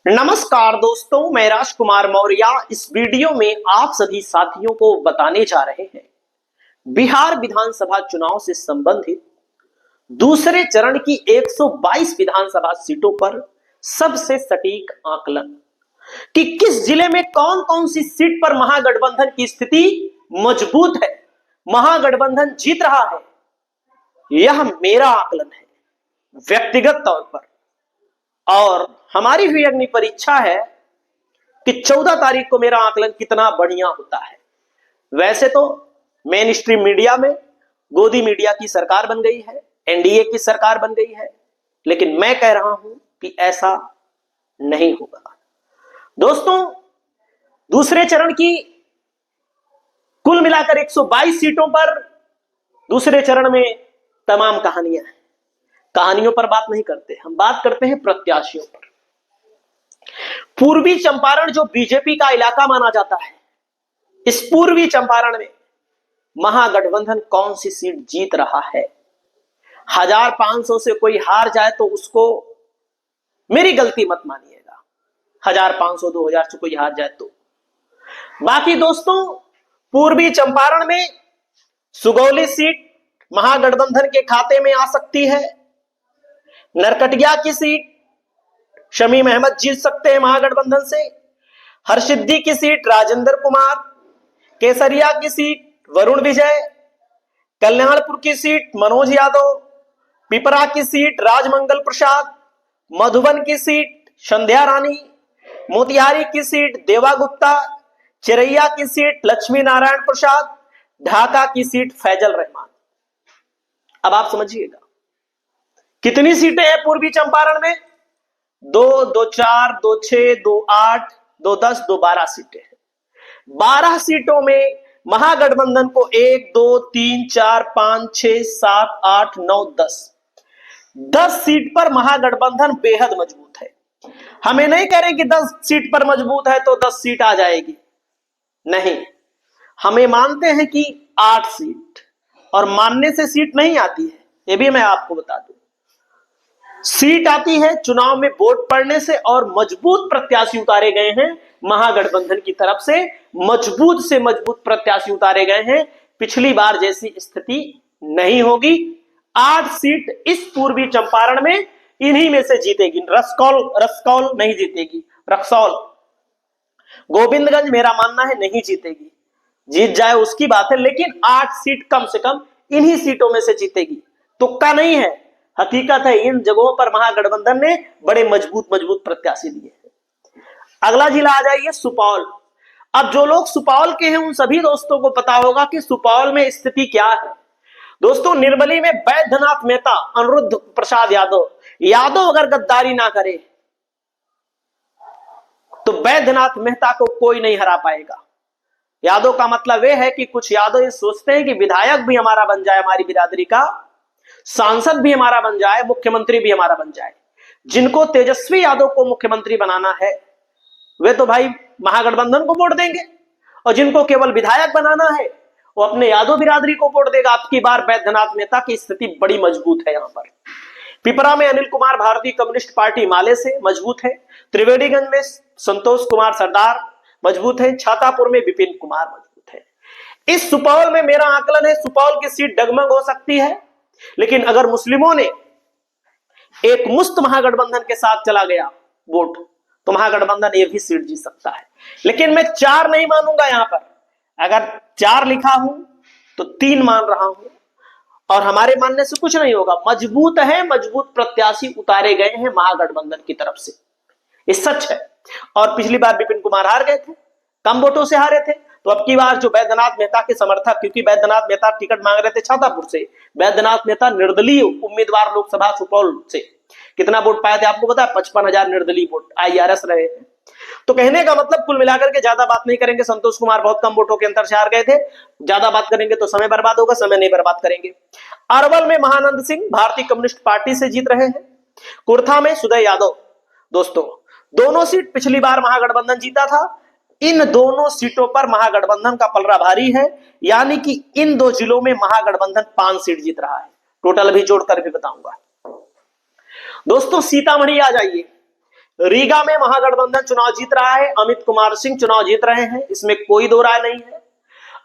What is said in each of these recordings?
नमस्कार दोस्तों, मैं राजकुमार मौर्य इस वीडियो में आप सभी साथियों को बताने जा रहे हैं बिहार विधानसभा चुनाव से संबंधित दूसरे चरण की 122 विधानसभा सीटों पर सबसे सटीक आकलन कि किस जिले में कौन कौन सी सीट पर महागठबंधन की स्थिति मजबूत है, महागठबंधन जीत रहा है। यह मेरा आकलन है व्यक्तिगत तौर पर, और हमारी भी अग्नि परीक्षा है कि 14 तारीख को मेरा आकलन कितना बढ़िया होता है। वैसे तो मेन स्ट्रीम मीडिया में गोदी मीडिया की सरकार बन गई है, एनडीए की सरकार बन गई है, लेकिन मैं कह रहा हूं कि ऐसा नहीं होगा। दोस्तों, दूसरे चरण की कुल मिलाकर 122 सीटों पर दूसरे चरण में तमाम कहानियां हैं। कहानियों पर बात नहीं करते, हम बात करते हैं प्रत्याशियों पर। पूर्वी चंपारण जो बीजेपी का इलाका माना जाता है, इस पूर्वी चंपारण में महागठबंधन कौन सी सीट जीत रहा है। 1500 से कोई हार जाए तो उसको मेरी गलती मत मानिएगा, 1500 2000 से कोई हार जाए तो। बाकी दोस्तों, पूर्वी चंपारण में सुगौली सीट महागठबंधन के खाते में आ सकती है। नरकटिया की सीट शमीम अहमद जीत सकते हैं महागठबंधन से। हरसिद्धि की सीट राजेंद्र कुमार, केसरिया की सीट वरुण विजय, कल्याणपुर की सीट मनोज यादव, पिपरा की सीट राजमंगल प्रसाद, मधुबन की सीट संध्या रानी, मोतिहारी की सीट देवा गुप्ता, चिरैया की सीट लक्ष्मी नारायण प्रसाद, ढाका की सीट फैजल रहमान। अब आप समझिएगा कितनी सीटें हैं पूर्वी चंपारण में। 2, 2, 4, 2, 6, 2, 8, 2, 10, 2, 12 सीटें हैं। 12 सीटों में महागठबंधन को 1, 2, 3, 4, 5, 6, 7, 8, 9, 10 सीट पर महागठबंधन बेहद मजबूत है। हमें नहीं कह रहे कि 10 सीट पर मजबूत है तो 10 सीट आ जाएगी, नहीं, हमें मानते हैं कि 8 सीट, और मानने से सीट नहीं आती है, यह भी मैं आपको बता दूं। सीट आती है चुनाव में वोट पड़ने से, और मजबूत प्रत्याशी उतारे गए हैं महागठबंधन की तरफ से मजबूत प्रत्याशी उतारे गए हैं। पिछली बार जैसी स्थिति नहीं होगी। 8 सीट इस पूर्वी चंपारण में इन्हीं में से जीतेगी। रक्सौल नहीं जीतेगी, रक्सौल गोविंदगंज मेरा मानना है नहीं जीतेगी, जीत जाए उसकी बात है, लेकिन 8 सीट कम से कम इन्हीं सीटों में से जीतेगी। तुक्का नहीं है, हकीकत है। इन जगहों पर महागठबंधन ने बड़े मजबूत प्रत्याशी दिए हैं। अगला जिला आ जाइए सुपौल। अब जो लोग सुपौल के हैं उन सभी दोस्तों को पता होगा कि सुपौल में स्थिति क्या है। दोस्तों, निर्मली में वैद्यनाथ मेहता, अनिरुद्ध प्रसाद यादव अगर गद्दारी ना करे तो वैद्यनाथ मेहता को कोई नहीं हरा पाएगा। यादव का मतलब यह है कि कुछ यादव ये सोचते हैं कि विधायक भी हमारा बन जाए, हमारी बिरादरी का सांसद भी हमारा बन जाए, मुख्यमंत्री भी हमारा बन जाए। जिनको तेजस्वी यादव को मुख्यमंत्री बनाना है वे तो भाई महागठबंधन को वोट देंगे, और जिनको केवल विधायक बनाना है वो अपने यादव बिरादरी को वोट देगा। अब की बार वैद्यनाथ मेहता की स्थिति बड़ी मजबूत है। यहां पर पिपरा में अनिल कुमार भारतीय कम्युनिस्ट पार्टी माले से मजबूत है। त्रिवेणीगंज में संतोष कुमार सरदार मजबूत है। छातापुर में विपिन कुमार मजबूत है। इस सुपौल में मेरा आकलन है सुपौल की सीट डगमग हो सकती है, लेकिन अगर मुस्लिमों ने एक मुस्त महागठबंधन के साथ चला गया वोट तो महागठबंधन ये भी सीट जीत सकता है। लेकिन मैं 4 नहीं मानूंगा। यहां पर अगर 4 लिखा हूं तो 3 मान रहा हूं, और हमारे मानने से कुछ नहीं होगा। मजबूत है, मजबूत प्रत्याशी उतारे गए हैं महागठबंधन की तरफ से, ये सच है। और पिछली बार विपिन कुमार हार गए थे, कम वोटों से हारे थे, तो अब की बार जो वैद्यनाथ मेहता के समर्थक, क्योंकि वैद्यनाथ मेहता टिकट मांग रहे थे छातापुर से, वैद्यनाथ मेहता निर्दलीय उम्मीदवार लोकसभा सुपौल से, कितना वोट पाए थे आपको पता है? 55,000 निर्दलीय वोट IRS रहे हैं। तो कहने का मतलब कुल मिलाकर के ज्यादा बात नहीं करेंगे। संतोष कुमार बहुत कम वोटों के अंतर से हार गए थे, ज्यादा बात करेंगे तो समय बर्बाद होगा, समय नहीं बर्बाद करेंगे। अरवल में महानंद सिंह भारतीय कम्युनिस्ट पार्टी से जीत रहे हैं। कुर्था में सुदय यादव। दोस्तों, दोनों सीट पिछली बार महागठबंधन जीता था। इन दोनों सीटों पर महागठबंधन का पलड़ा भारी है, यानी कि इन 2 जिलों में महागठबंधन 5 सीट जीत रहा है। टोटल भी जोड़कर भी बताऊंगा। दोस्तों, सीतामढ़ी आ जाइए। रीगा में महागठबंधन चुनाव जीत रहा है, अमित कुमार सिंह चुनाव जीत रहे हैं, इसमें कोई दो राय नहीं है।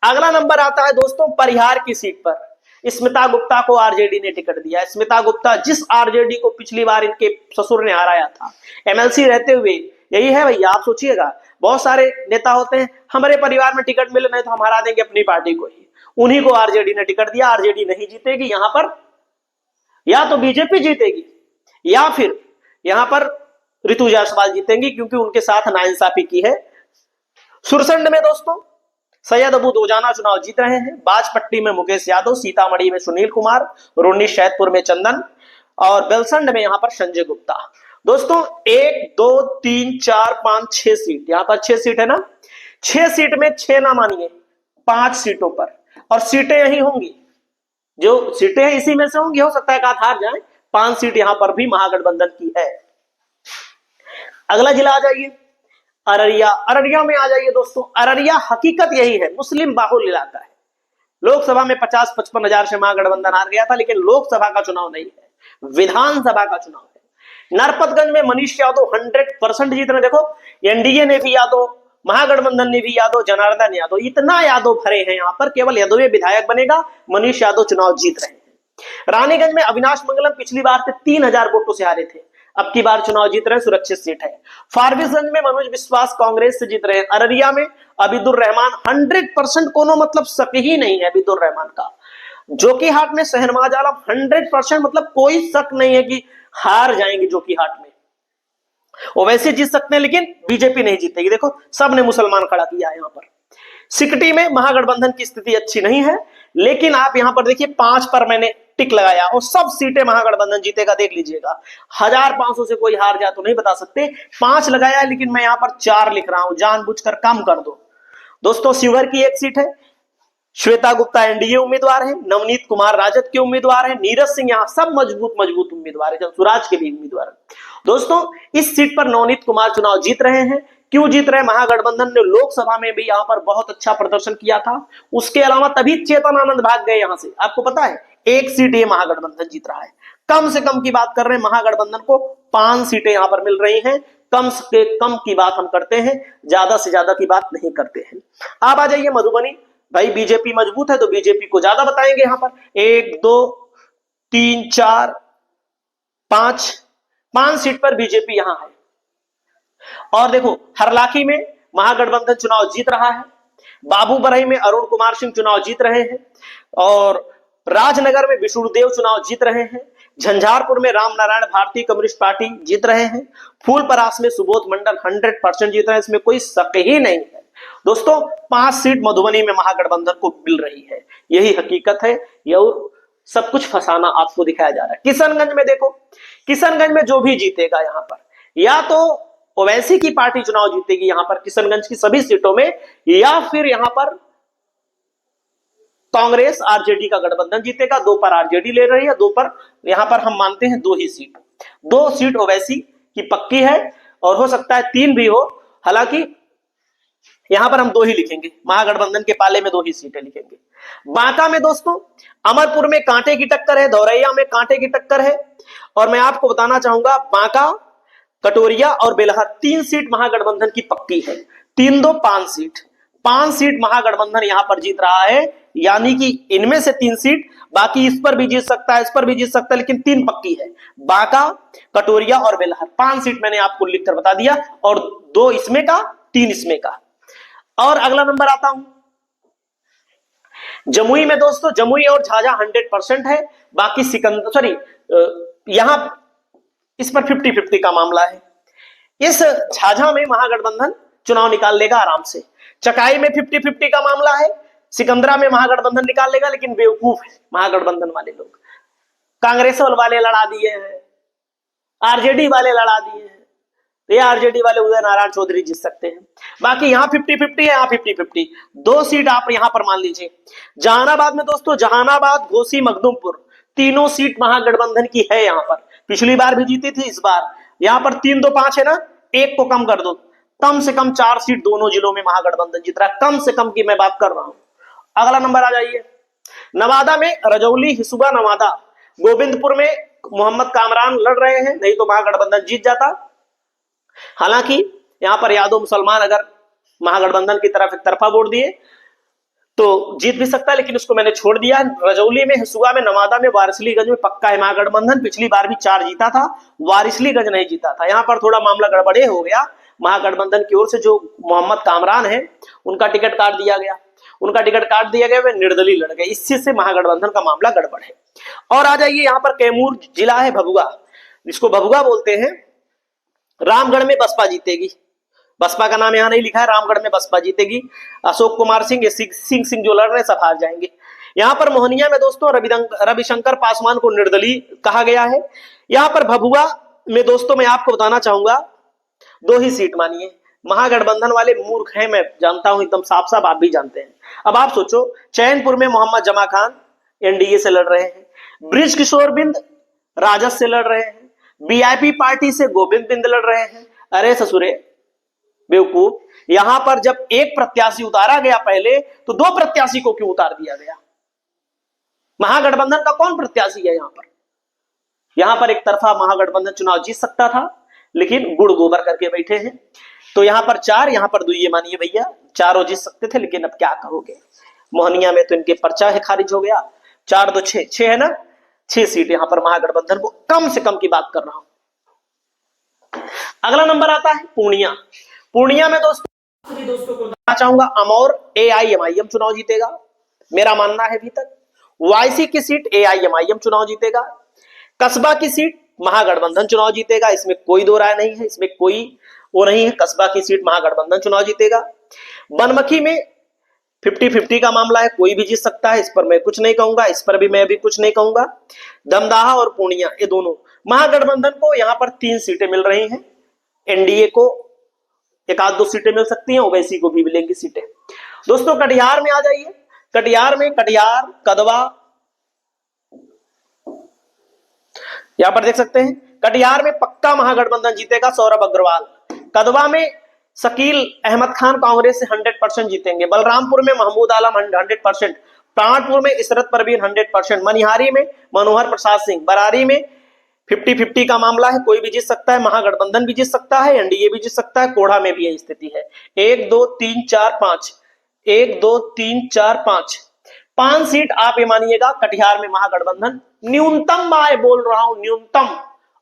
अगला नंबर आता है दोस्तों परिहार की सीट पर, स्मिता गुप्ता को आरजेडी ने टिकट दिया। स्मिता गुप्ता जिस आरजेडी को पिछली बार इनके ससुर ने हराया था एमएलसी रहते हुए, यही है भैया। आप सोचिएगा, बहुत सारे नेता होते हैं हमारे परिवार में टिकट मिले नहीं तो हम हरा देंगे अपनी पार्टी को ही, उन्हीं को आरजेडी ने टिकट दिया। आरजेडी नहीं जीतेगी यहां पर, या तो बीजेपी जीतेगी या फिर यहां पर ऋतु जायसवाल जीतेंगी, क्योंकि उनके साथ नाइंसाफी की है। सुरसंड में दोस्तों सैयद अबू दोजाना चुनाव जीत रहे हैं। बाजपट्टी में मुकेश यादव, सीतामढ़ी में सुनील कुमार, रोनी शैदपुर में चंदन और बेलसंड में यहां पर संजय गुप्ता। दोस्तों 1 2 3 4 5 6 सीट, यहां पर 6 सीट है ना, 6 सीट में 6 ना मानिए 5 सीटों पर, और सीटें यही होंगी, जो सीटें हैं इसी में से होंगी, हो सकता है कि हार जाए। 5 सीट यहां पर भी महागठबंधन की है। अगला जिला आ जाइए अररिया। अररिया में आ जाइए दोस्तों। अररिया हकीकत यही है, मुस्लिम बाहुल इलाका है। लोकसभा में 50-55 हजार से महागठबंधन हार गया था, लेकिन लोकसभा का चुनाव नहीं है, विधानसभा का चुनाव है। नरपतगंज में मनीष यादव 100% जीत रहे। देखो एनडीए ने भी यादव, महागठबंधन ने भी यादव, जनार्दन यादव, इतना यादव भरे हैं यहां पर, केवल यादव विधायक बनेगा। मनीष यादव चुनाव जीत रहे हैं। रानीगंज में अविनाश मंगलम पिछली बार से 3000 वोटों से हारे थे, अब की बार चुनाव जीत रहे हैं, सुरक्षित सीट है। फारबिसगंज में मनोज विश्वास कांग्रेस से जीत रहे हैं। अररिया में अबिदुर रहमान 100%, कोनो मतलब शक ही नहीं है अबिदुर रहमान का। जोकीहाट में शहनवाज आलम 100%, मतलब कोई शक नहीं है कि हार जाएंगे जोकीहाट में, वो वैसे जीत सकते हैं लेकिन बीजेपी नहीं जीतेगी। देखो सबने मुसलमान खड़ा किया है यहां पर। सिकटी में महागठबंधन की स्थिति अच्छी नहीं है, लेकिन आप यहां पर देखिए 5 पर मैंने टिक लगाया और सब सीटें महागठबंधन जीतेगा, देख लीजिएगा। 1500 से कोई हार जाए तो नहीं बता सकते। 5 लगाया, लेकिन मैं यहां पर 4 लिख रहा हूं, जानबूझकर कम कर दो। दोस्तों शिवहर की एक सीट है, श्वेता गुप्ता एनडीए उम्मीदवार है, नवनीत कुमार राजद के उम्मीदवार है, नीरज सिंह, यहां सब मजबूत उम्मीदवार है, जनसुराज के भी उम्मीदवार है। दोस्तों इस सीट पर नवनीत कुमार चुनाव जीत रहे हैं। क्यों जीत रहे हैं? महागठबंधन ने लोकसभा में भी यहां पर बहुत अच्छा प्रदर्शन किया था, उसके अलावा तभी चेतन आनंद भाग गए यहां से। आपको पता है 1 सीट ये महागठबंधन जीत रहा है। कम से कम की बात कर रहे हैं, महागठबंधन को 5 सीटें यहां पर मिल रही हैं। कम से कम की बात हम करते हैं, ज्यादा से ज्यादा की बात नहीं करते हैं। आप आ जाइए मधुबनी। भाई बीजेपी मजबूत है तो बीजेपी को ज्यादा बताएंगे यहां पर। 1 2 3 4 5 सीट पर बीजेपी यहां है। और देखो हरलाखी में महागठबंधन चुनाव जीत रहा है। बाबूबरही में अरुण कुमार सिंह चुनाव जीत रहे हैं, और राजनगर में विष्णुदेव चुनाव जीत रहे हैं। झंझारपुर में रामनारायण भारतीय कम्युनिस्ट पार्टी जीत रहे हैं। फूलपरास में सुबोध मंडल 100% जीत रहे हैं, इसमें कोई शक ही नहीं है। दोस्तों 5 सीट मधुबनी में महागठबंधन को मिल रही है, यही हकीकत है। यह सब कुछ फसाना आपको दिखाया जा रहा है। किशनगंज में देखो, किशनगंज में जो भी जीतेगा यहां पर, या तो ओवैसी की पार्टी चुनाव जीतेगी यहां पर किशनगंज की सभी सीटों में, या फिर यहां पर कांग्रेस आरजेडी का गठबंधन जीतेगा। 2 पर आरजेडी ले रही है, 2 पर यहां पर हम मानते हैं 2 ही सीट। 2 सीट ओवैसी की पक्की है, और हो सकता है 3 भी हो, हालांकि यहां पर हम 2 ही लिखेंगे, महागठबंधन के पाले में 2 ही सीटें लिखेंगे। बांका में दोस्तों अमरपुर में कांटे की टक्कर है, धौरैया में कांटे की टक्कर है, और मैं आपको बताना चाहूंगा बांका, कटोरिया और बेलहर 3 सीट महागठबंधन की पक्की है। 3 2 5 सीट, 5 सीट महागठबंधन यहां पर जीत रहा है, यानी कि इनमें से 3 सीट, बाकी इस पर भी जीत सकता है, इस पर भी जीत सकता है, लेकिन 3 पक्की है। बांका, कटोरिया और बेलहर 5 सीट मैंने आपको लिखकर बता दिया, और 2 इसमें का, 3 इसमें का। और अगला नंबर आता हूं जमुई में। दोस्तों जमुई और झाझा 100% है, बाकी सिकंदर, सॉरी यहां इस पर 50-50 का मामला है। इस झाझा में महागठबंधन चुनाव निकाल लेगा आराम से। चकाई में 50-50 का मामला है, सिकंदरा में महागठबंधन निकाल लेगा, लेकिन बेवकूफ है महागठबंधन वाले लोग। कांग्रेस वाले लड़ा दिए हैं, आरजेडी वाले लड़ा दिए हैं, ये आरजेडी वाले उदय नारायण चौधरी जीत सकते हैं। बाकी यहां 50-50 है, यहां 50-50। 2 सीट आप यहां पर मान लीजिए। जहानाबाद में दोस्तों, जहानाबाद, घोसी, मखदुमपुर, तीनों सीट महागठबंधन की है यहां पर। पिछली बार भी जीती थी, इस बार यहां पर 3 2 5 है ना, 1 को कम कर दो, कम से कम 4 सीट दोनों जिलों में महागठबंधन जीत रहा है, कम से कम की मैं बात कर रहा हूं। अगला नंबर आ जाइए नवादा में, रजौली, हिसुबा, नवादा, गोविंदपुर में मोहम्मद कामरान लड़ रहे हैं, नहीं तो महागठबंधन जीत जाता। हालांकि यहां पर यादव मुसलमान अगर महागठबंधन की तरफ एक तरफा वोट दिए तो जीत भी सकता है, लेकिन उसको मैंने छोड़ दिया। रजौली में, हिसुआ में, नवादा में, वारिसलीगंज में पक्का है महागठबंधन। पिछली बार भी 4 जीता था, वारिसलीगंज नहीं जीता था। यहां पर थोड़ा मामला गड़बड़े हो गया, महागठबंधन की ओर से जो मोहम्मद कामरान है उनका टिकट काट दिया गया, वे निर्दलीय लड़ गए। इस चीज से महागठबंधन का मामला गड़बड़ है। और आ जाइए, यहाँ पर कैमूर जिला है, भभुआ, जिसको भभुआ बोलते हैं। रामगढ़ में बसपा जीतेगी, बसपा का नाम यहां नहीं लिखा है, रामगढ़ में बसपा जीतेगी। अशोक कुमार सिंह, सिंह जो लड़ रहे सब हार जाएंगे। यहां पर मोहनिया में दोस्तों रविशंकर पासवान को निर्दलीय कहा गया है। यहां पर भभुआ में दोस्तों मैं आपको बताना चाहूंगा 2 ही सीट मानिए। महागठबंधन वाले मूर्ख हैं, मैं जानता हूं, एकदम साफ साफ आप भी जानते हैं। अब आप सोचो, चैनपुर में मोहम्मद जमा खान एनडीए से लड़ रहे हैं, ब्रिज किशोर बिंद राजद से लड़ रहे हैं, बीआईपी पार्टी से गोविंद बिंद लड़ रहे हैं। अरे ससुरे बेवकूफ, यहां पर जब एक प्रत्याशी उतारा गया पहले, तो 2 प्रत्याशी को क्यों उतार दिया गया? महागठबंधन का कौन प्रत्याशी है यहां पर एक तरफा महागठबंधन चुनाव जीत सकता था, लेकिन गुड़ गोबर करके बैठे हैं। तो यहां पर 4, यहां पर 2, ये मानिए भैया, चारों जीत सकते थे, लेकिन अब क्या कहोगे। मोहनिया में तो इनके पर्चा है, खारिज हो गया। 4 2 6 6 है ना, 6 सीट यहां पर महागठबंधन को, कम से कम की बात कर रहा हूं। अगला नंबर आता है पूर्णिया। पूर्णिया में दोस्तों को बताना चाहूंगा, अमौर AIMIM चुनाव जीतेगा, मेरा मानना है अभी तक। वाईसी की सीट AIMIM चुनाव जीतेगा। कस्बा की सीट महागठबंधन चुनाव जीतेगा, इसमें कोई दो राय नहीं है, इसमें कोई वो नहीं है। कस्बा की सीट महागठबंधन चुनाव जीतेगा। बनमखी में 50-50 का मामला है, कोई भी जीत सकता है, इस पर मैं कुछ नहीं कहूंगा, इस पर भी मैं भी कुछ नहीं कहूंगा। दमदाहा और पूर्णिया, ये दोनों महागठबंधन को यहां पर 3 सीटें मिल रही हैं, एनडीए को 1-2 सीटें मिल सकती हैं, ओवैसी को भी मिलेंगी सीटें। दोस्तों कटिहार में आ जाइए, कटिहार कदवा, यहां पर देख सकते हैं, कटिहार में पक्का महागठबंधन जीतेगा, सौरभ अग्रवाल। कदवा में शकील अहमद खान कांग्रेस से 100% जीतेंगे। बलरामपुर में महमूद आलम 100%, प्राणपुर में इशरत परवीन 100%, मनिहारी में मनोहर प्रसाद सिंह, बरारी में 50-50 का मामला है, कोई भी जीत सकता है, महागठबंधन भी जीत सकता है, एनडीए भी जीत सकता है, कोढ़ा में भी यही स्थिति है। 1 2 3 4 5, 1 2 3 4 5 सीट आप ये मानिएगा कटिहार में महागठबंधन न्यूनतम, मैं बोल रहा हूं न्यूनतम,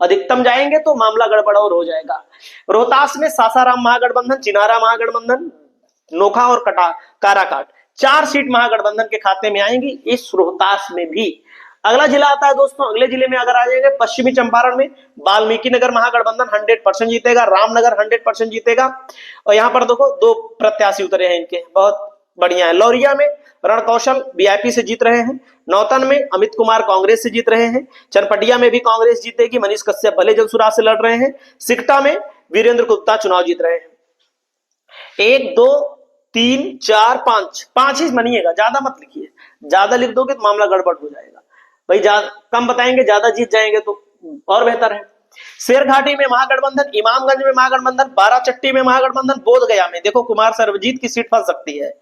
अधिकतम जाएंगे तो मामला गड़बड़ और हो जाएगा। रोहतास में सासाराम महागठबंधन, चिनारा महागठबंधन, नोखा और काराकाट, 4 सीट महागठबंधन के खाते में आएंगी, इस रोहतास में भी। अगला जिला आता है दोस्तों, अगले जिले में अगर आ जाएंगे पश्चिमी चंपारण में वाल्मीकि नगर महागठबंधन 100% जीतेगा, रामनगर 100% जीतेगा। और यहां पर देखो 2 प्रत्याशी उतरे हैं इनके, बहुत बढ़िया है। लौरिया में रणकौशल बीआईपी से जीत रहे हैं, नौतन में अमित कुमार कांग्रेस से जीत रहे हैं, चनपटिया में भी कांग्रेस जीतेगी, मनीष कश्यप भले जनसुराज से लड़ रहे हैं, सिकटा में वीरेंद्र गुप्ता चुनाव जीत रहे हैं। 1 2 3 4 5 ही मानिएगा, ज्यादा मत लिखिए, ज्यादा लिख दोगे तो मामला गड़बड़ हो जाएगा भाई, कम बताएंगे ज्यादा जीत जाएंगे तो और बेहतर है। शेरघाटी में महागठबंधन, इमामगंज में महागठबंधन, बाराचट्टी में महागठबंधन, बोधगया में देखो कुमार सर्वजीत की सीट फंस सकती है,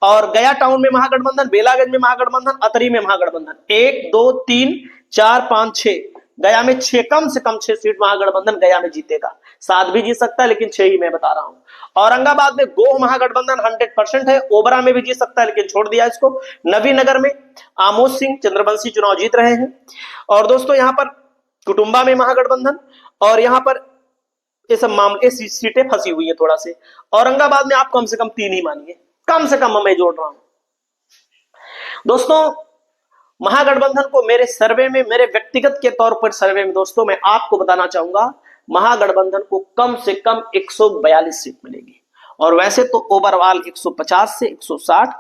और गया टाउन में महागठबंधन, बेलागंज में महागठबंधन, अतरी में महागठबंधन। 1 2 3 4 5 6, गया में 6, कम से कम 6 सीट महागठबंधन गया में जीतेगा, 7 भी जीत सकता है, लेकिन 6 ही मैं बता रहा हूं। औरंगाबाद में गोह महागठबंधन 100% है, ओबरा में भी जीत सकता है, लेकिन छोड़ दिया इसको। नवीनगर में आमोद सिंह चंद्रवंशी चुनाव जीत रहे हैं। और दोस्तों यहां पर कुटुंबा में महागठबंधन, और यहां पर ये सब मामले सीटें फंसी हुई है थोड़ा से। औरंगाबाद में आप कम से कम 3 ही मानिए, कम से कम मैं जोड़ रहा हूं। दोस्तों महागठबंधन को मेरे सर्वे में, मेरे व्यक्तिगत के तौर पर सर्वे में दोस्तों मैं आपको बताना चाहूंगा, महागठबंधन को कम से कम 142 सीट मिलेगी, और वैसे तो ओवरऑल 150 से 160,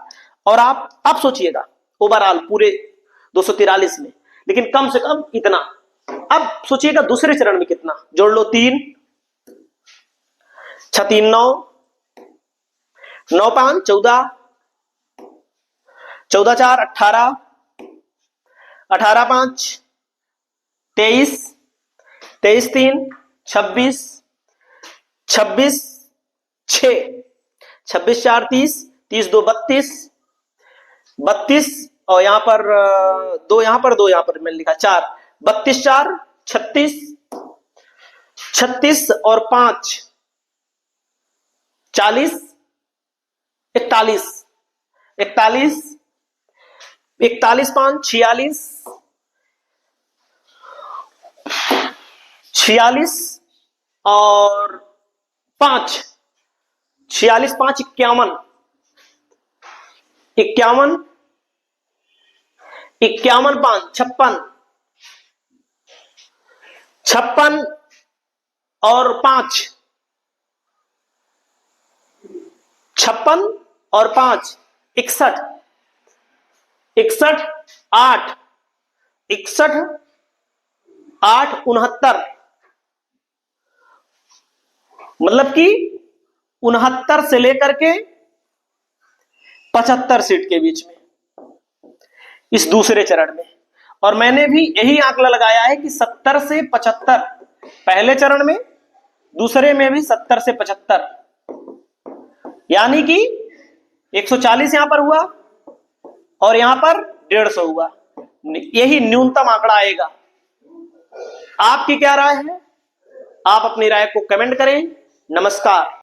और आप सोचिएगा ओवरऑल पूरे 243 में, लेकिन कम से कम इतना। अब सोचिएगा दूसरे चरण में कितना, जोड़ लो 3 6 3 9 9 5 14 14 4 18 18 5 23 23 3 26 26 6 26 4 30 30 2 32 32, और यहां पर 2, यहां पर 2, यहां पर मैंने लिखा 4, 32 4 36 36 और 5 40, 41, 41, 41 5 46, 46 और 5, 46 5 51, 51, 51 5 56, 56 और 5, 56 और 5 61, 61 8, 61 8 69, मतलब कि 69 से लेकर के 75 सीट के बीच में इस दूसरे चरण में। और मैंने भी यही आंकड़ा लगाया है कि 70 से 75 पहले चरण में, दूसरे में भी 70 से 75, यानी कि 140 यहां पर हुआ और यहां पर 150 हुआ। यही न्यूनतम आंकड़ा आएगा। आपकी क्या राय है? आप अपनी राय को कमेंट करें। नमस्कार।